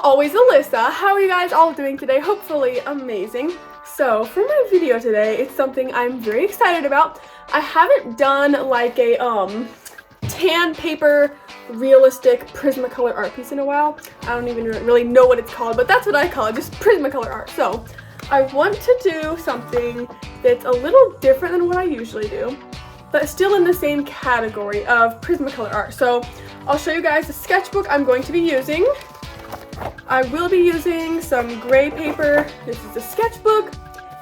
always, Alyssa. How are you guys all doing today? Hopefully amazing. So for my video today, it's something I'm very excited about. I haven't done like a tan paper realistic Prismacolor art piece in a while. I don't even really know what it's called, but that's what I call it, just Prismacolor art. So I want to do something that's a little different than what I usually do, but still in the same category of Prismacolor art. So I'll show you guys the sketchbook I'm going to be using. I will be using some gray paper. This is the sketchbook,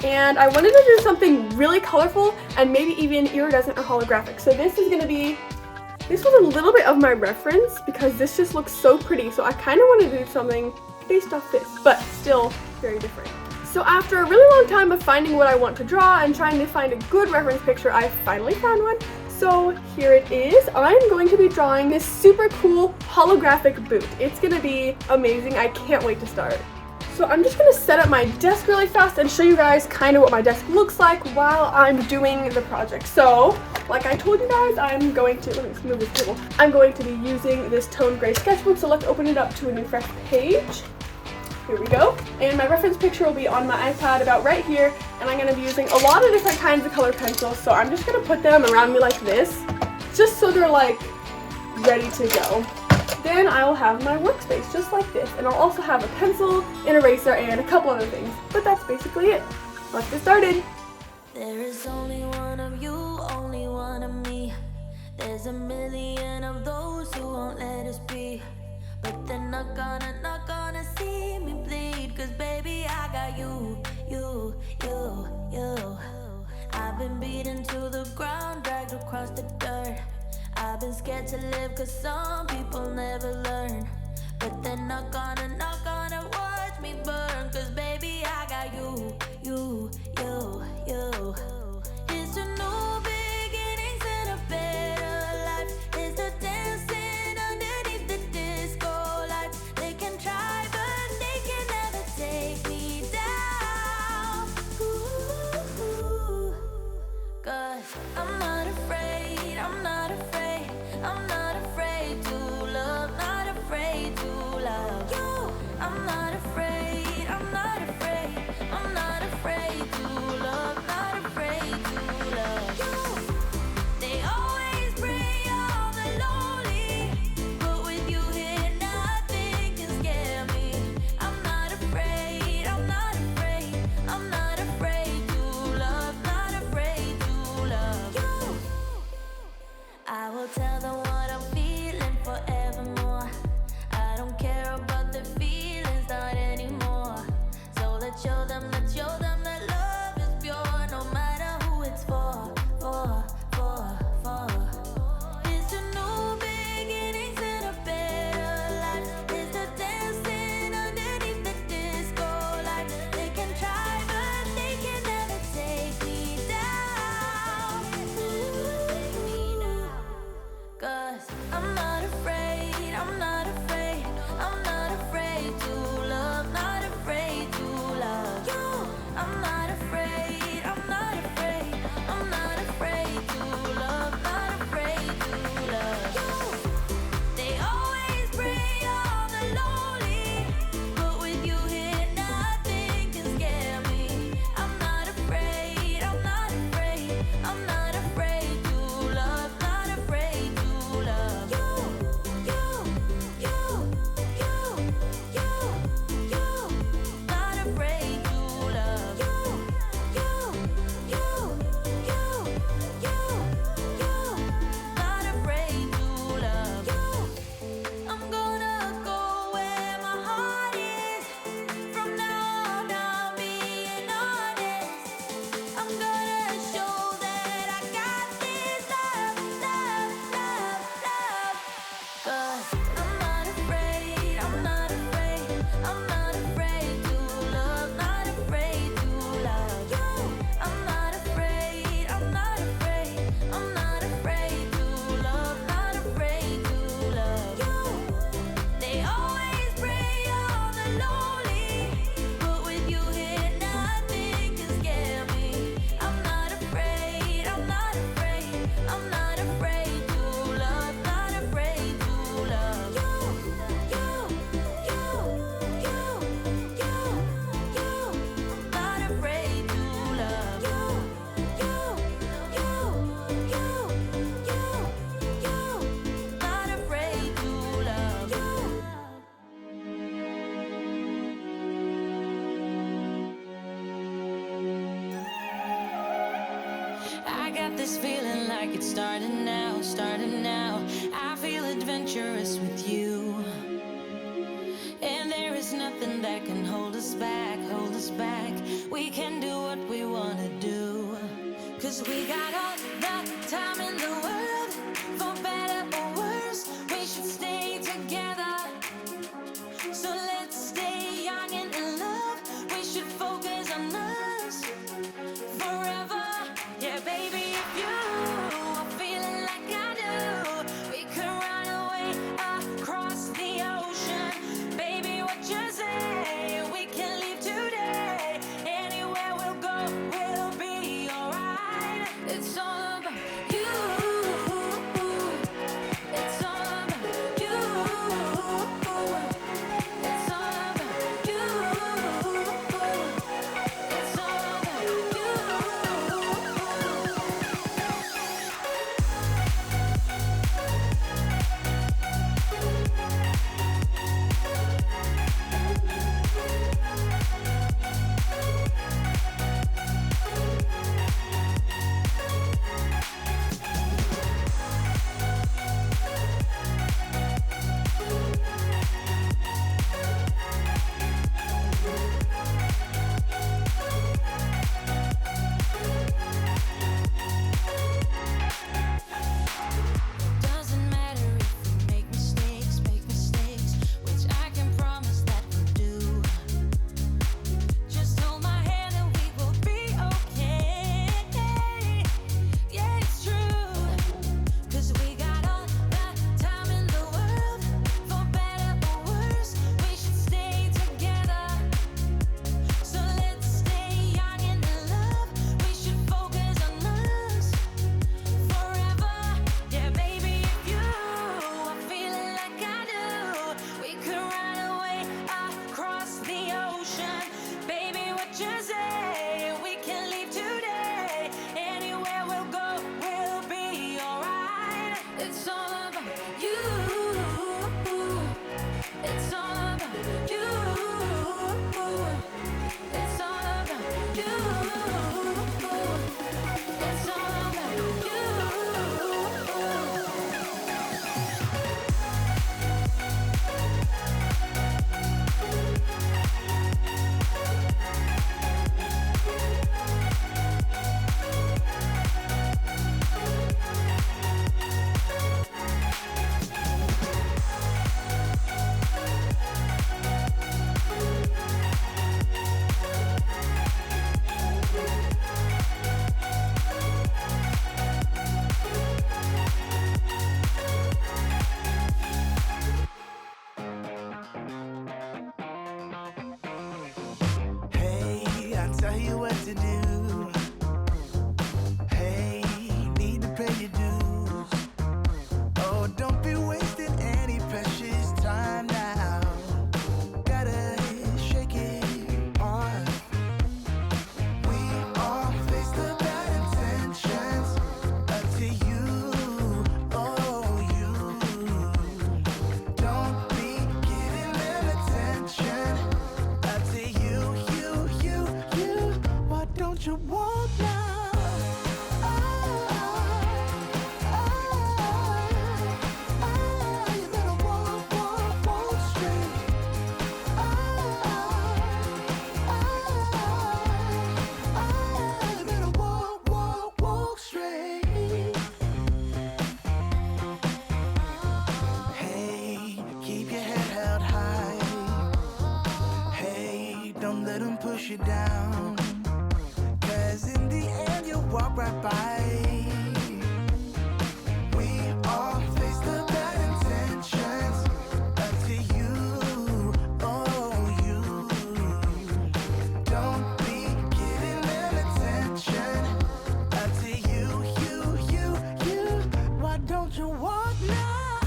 and I wanted to do something really colorful and maybe even iridescent or holographic. So this was a little bit of my reference because this just looks so pretty. So I kind of want to do something based off this, but still very different. So after a really long time of finding what I want to draw and trying to find a good reference picture, I finally found one. So here it is. I'm going to be drawing this super cool holographic boot. It's going to be amazing. I can't wait to start. So I'm just going to set up my desk really fast and show you guys kind of what my desk looks like while I'm doing the project. So like I told you guys, I'm going to, let me move this table. I'm going to be using this tone gray sketchbook. So let's open it up to a new fresh page. Here we go. And my reference picture will be on my iPad about right here, and I'm going to be using a lot of different kinds of color pencils, so I'm just going to put them around me like this, just so they're like ready to go. Then I will have my workspace just like this, and I'll also have a pencil, an eraser, and a couple other things. But that's basically it. Let's get started. There is only one of you, only one of me. There's a million of those who won't let us be. But they're not gonna see me bleed. Cause baby, I got you. I've been beaten to the ground, dragged across the dirt. I've been scared to live cause some people never learn. But they're not gonna watch me burn. Cause baby, I got you. It's a new beginnings and a better life. It's the dancing underneath the disco lights. They can try but they can never take me down. Ooh, cause I'm not afraid, I'm not afraid, I'm not afraid to love, not afraid to love you. I'm not afraid, I'm not afraid, I'm not afraid to I got this feeling like it's starting now, starting now. I feel adventurous with you, and there is nothing that can hold us back, hold us back. We can do what we wanna do, 'cause we got all the time in the world. For better or worse, we should stay together. So let's stay young and in love. We should focus on us forever. Yeah, baby, if you are feeling like I do, we could run away across the ocean. Baby, what you say? We can leave today. Anywhere we'll go, we'll be alright. It's all about you. It's all about you. It's all about you. It's all about you. Doesn't matter if we make mistakes, which I can promise that we'll do. Just hold my hand and we will be okay. Yeah, it's true, 'cause we got all the time in the world. For better or worse, we should stay together. So let's stay young and in love. We should focus on us forever. Yeah, baby, if you are feeling like I do, we could run away across the ocean. Baby, what you say? We can leave today. Anywhere we'll go, we'll be alright. It's all about you. It's all about you. It's all about you. It's all about you. Hey, I tell you what to do. Hey, need to pay your dues. Oh, don't be wasting any precious time now. Gotta shake it off. We all face the bad intentions. Up to you, oh you. Don't be giving them attention. Up to you. Why don't you walk now? You better walk straight. You better walk straight. Hey, keep your head held high. Hey, don't let them push you down, 'cause in the end you'll walk right by. We all face the bad intentions. Up to you, oh you. Don't be giving them attention. Up to you. Why don't you walk now?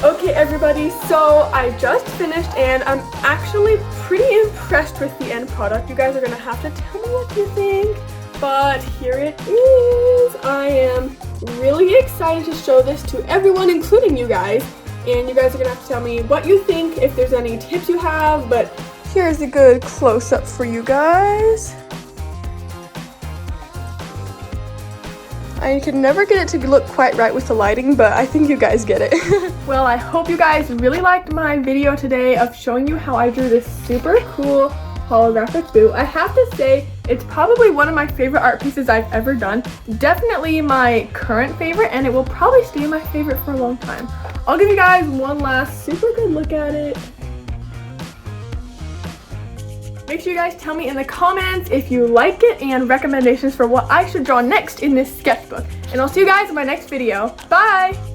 Okay, everybody, so I just finished and I'm actually pretty impressed with the end product. You guys are gonna have to tell me what you think, but here it is. I am really excited to show this to everyone, including you guys, and you guys are gonna have to tell me what you think, if there's any tips you have, but here's a good close-up for you guys. I can never get it to look quite right with the lighting, but I think you guys get it. Well, I hope you guys really liked my video today of showing you how I drew this super cool holographic boot. I have to say, it's probably one of my favorite art pieces I've ever done. Definitely my current favorite, and it will probably stay my favorite for a long time. I'll give you guys one last super good look at it. Make sure you guys tell me in the comments if you like it and recommendations for what I should draw next in this sketchbook. And I'll see you guys in my next video. Bye!